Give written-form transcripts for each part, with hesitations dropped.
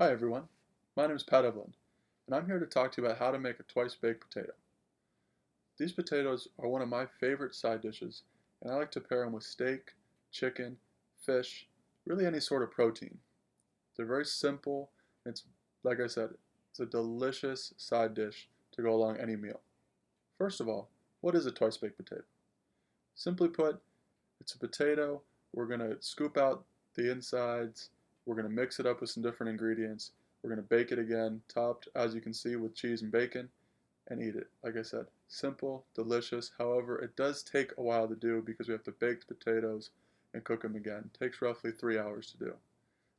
Hi everyone, my name is Pat Evelyn, and I'm here to talk to you about how to make a twice-baked potato. These potatoes are one of my favorite side dishes, and I like to pair them with steak, chicken, fish, really any sort of protein. They're very simple, and it's, like I said, it's a delicious side dish to go along any meal. First of all, what is a twice-baked potato? Simply put, it's a potato. We're going to scoop out the insides. We're going to mix it up with some different ingredients. We're going to bake it again, topped, as you can see, with cheese and bacon, and eat it. Like I said, simple, delicious. However, it does take a while to do because we have to bake the potatoes and cook them again. It takes roughly 3 hours to do.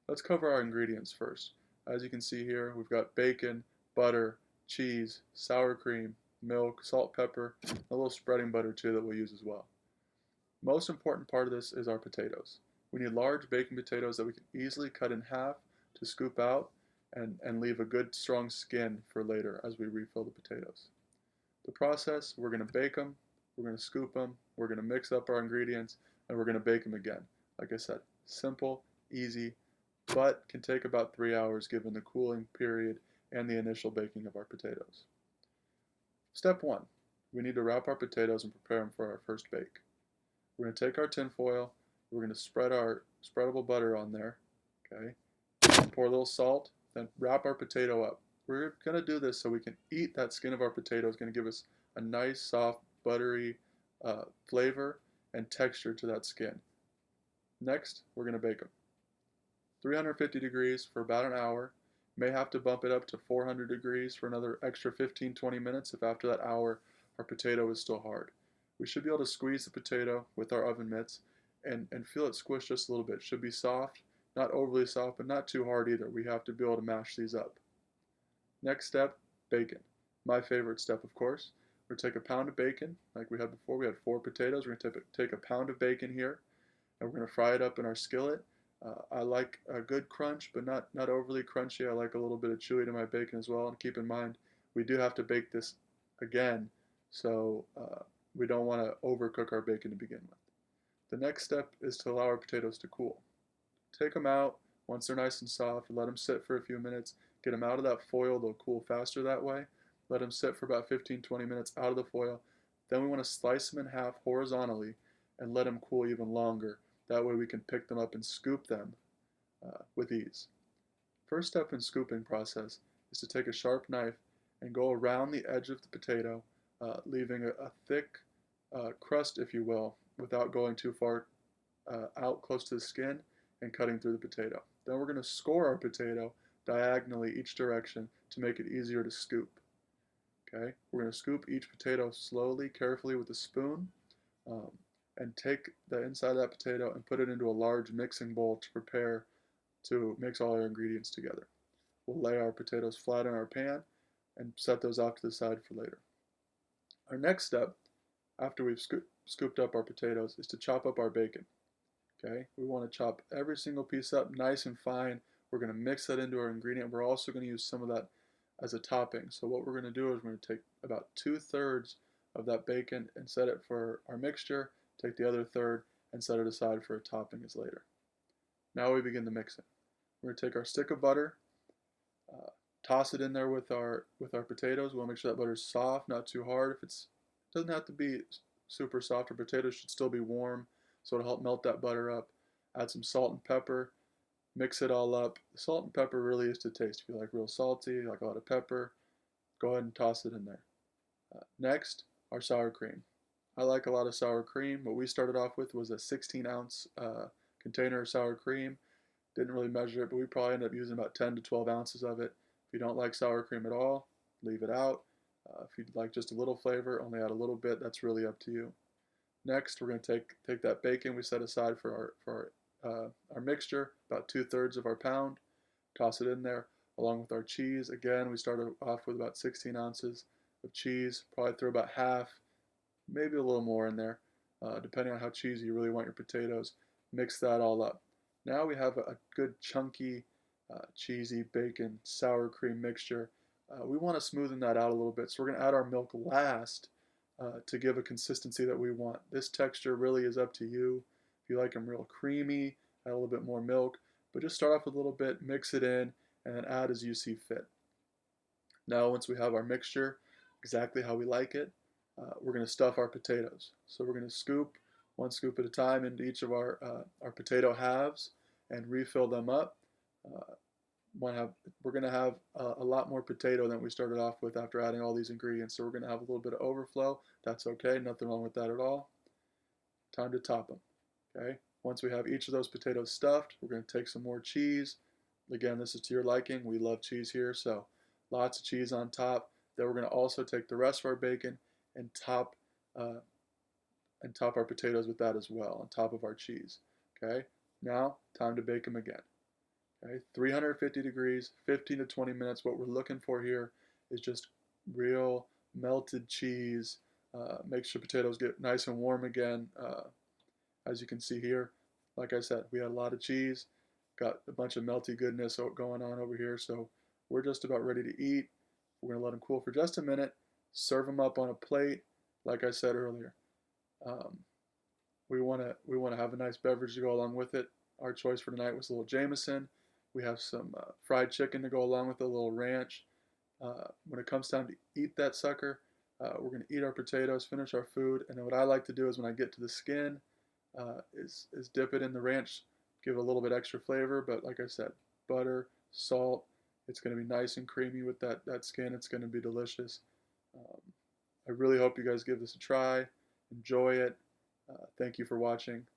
Let's cover our ingredients first. As you can see here, we've got bacon, butter, cheese, sour cream, milk, salt, pepper, and a little spreading butter too that we'll use as well. Most important part of this is our potatoes. We need large baking potatoes that we can easily cut in half to scoop out and leave a good strong skin for later as we refill the potatoes. The process, we're going to bake them, we're going to scoop them, we're going to mix up our ingredients, and we're going to bake them again. Like I said, simple, easy, but can take about 3 hours given the cooling period and the initial baking of our potatoes. Step 1, we need to wrap our potatoes and prepare them for our first bake. We're going to take our tin foil, we're going to spread our spreadable butter on there, okay? Pour a little salt, then wrap our potato up. We're going to do this so we can eat that skin of our potato. It's going to give us a nice, soft, buttery flavor and texture to that skin. Next, we're going to bake them. 350 degrees for about an hour. May have to bump it up to 400 degrees for another extra 15-20 minutes if after that hour our potato is still hard. We should be able to squeeze the potato with our oven mitts and feel it squish just a little bit. It should be soft, not overly soft, but not too hard either. We have to be able to mash these up. Next step, bacon. My favorite step, of course. We're going to take a pound of bacon, like we had before. We had 4 potatoes. We're going to take a pound of bacon here, and we're going to fry it up in our skillet. I like a good crunch, but not overly crunchy. I like a little bit of chewy to my bacon as well. And keep in mind, we do have to bake this again, so we don't want to overcook our bacon to begin with. The next step is to allow our potatoes to cool. Take them out once they're nice and soft, let them sit for a few minutes, get them out of that foil, they'll cool faster that way. Let them sit for about 15-20 minutes out of the foil. Then we want to slice them in half horizontally and let them cool even longer. That way we can pick them up and scoop them with ease. First step in scooping process is to take a sharp knife and go around the edge of the potato, leaving a thick crust, if you will, without going too far out close to the skin and cutting through the potato. Then we're going to score our potato diagonally each direction to make it easier to scoop. Okay, we're going to scoop each potato slowly, carefully with a spoon, and take the inside of that potato and put it into a large mixing bowl to prepare to mix all our ingredients together. We'll lay our potatoes flat in our pan and set those off to the side for later. Our next step, after we've scooped up our potatoes, is to chop up our bacon. Okay, we want to chop every single piece up nice and fine. We're going to mix that into our ingredient. We're also going to use some of that as a topping. So what we're going to do is we're going to take about 2/3 of that bacon and set it for our mixture. Take the other third and set it aside for a topping as later. Now we begin the mixing. We're going to take our stick of butter, toss it in there with our potatoes. We want to make sure that butter is soft, not too hard. It doesn't have to be super soft. Our potatoes should still be warm, so it'll help melt that butter up. Add some salt and pepper. Mix it all up. The salt and pepper really is to taste. If you like real salty, you like a lot of pepper, go ahead and toss it in there. Next, our sour cream. I like a lot of sour cream. What we started off with was a 16-ounce container of sour cream. Didn't really measure it, but we probably ended up using about 10 to 12 ounces of it. If you don't like sour cream at all, leave it out. If you'd like just a little flavor, only add a little bit. That's really up to you. Next, we're going to take that bacon we set aside for our mixture, about 2/3 of our pound. Toss it in there along with our cheese. Again, we started off with about 16 ounces of cheese. Probably throw about half, maybe a little more in there, depending on how cheesy you really want your potatoes. Mix that all up. Now we have a good chunky, cheesy bacon sour cream mixture. We want to smoothen that out a little bit, so we're going to add our milk last to give a consistency that we want. This texture really is up to you. If you like them real creamy, add a little bit more milk, but just start off with a little bit, mix it in, and then add as you see fit. Now once we have our mixture exactly how we like it, we're going to stuff our potatoes. So we're going to scoop one scoop at a time into each of our potato halves and refill them up. Uh, we're going to have a lot more potato than we started off with after adding all these ingredients. So we're going to have a little bit of overflow. That's okay, nothing wrong with that at all. Time to top them. Okay. Once we have each of those potatoes stuffed, we're going to take some more cheese. Again, this is to your liking. We love cheese here, so lots of cheese on top. Then we're going to also take the rest of our bacon and top our potatoes with that as well, on top of our cheese. Okay. Now, time to bake them again. Okay, 350 degrees, 15 to 20 minutes. What we're looking for here is just real melted cheese. Make sure potatoes get nice and warm again. As you can see here, like I said, we had a lot of cheese, got a bunch of melty goodness going on over here. So we're just about ready to eat. We're gonna let them cool for just a minute, serve them up on a plate. Like I said earlier, we wanna have a nice beverage to go along with it. Our choice for tonight was a little Jameson. We have some fried chicken to go along with it, a little ranch. When it comes time to eat that sucker, we're going to eat our potatoes, finish our food, and then what I like to do is when I get to the skin, is dip it in the ranch, give it a little bit extra flavor. But like I said, butter, salt, it's going to be nice and creamy with that skin. It's going to be delicious. I really hope you guys give this a try. Enjoy it. Thank you for watching.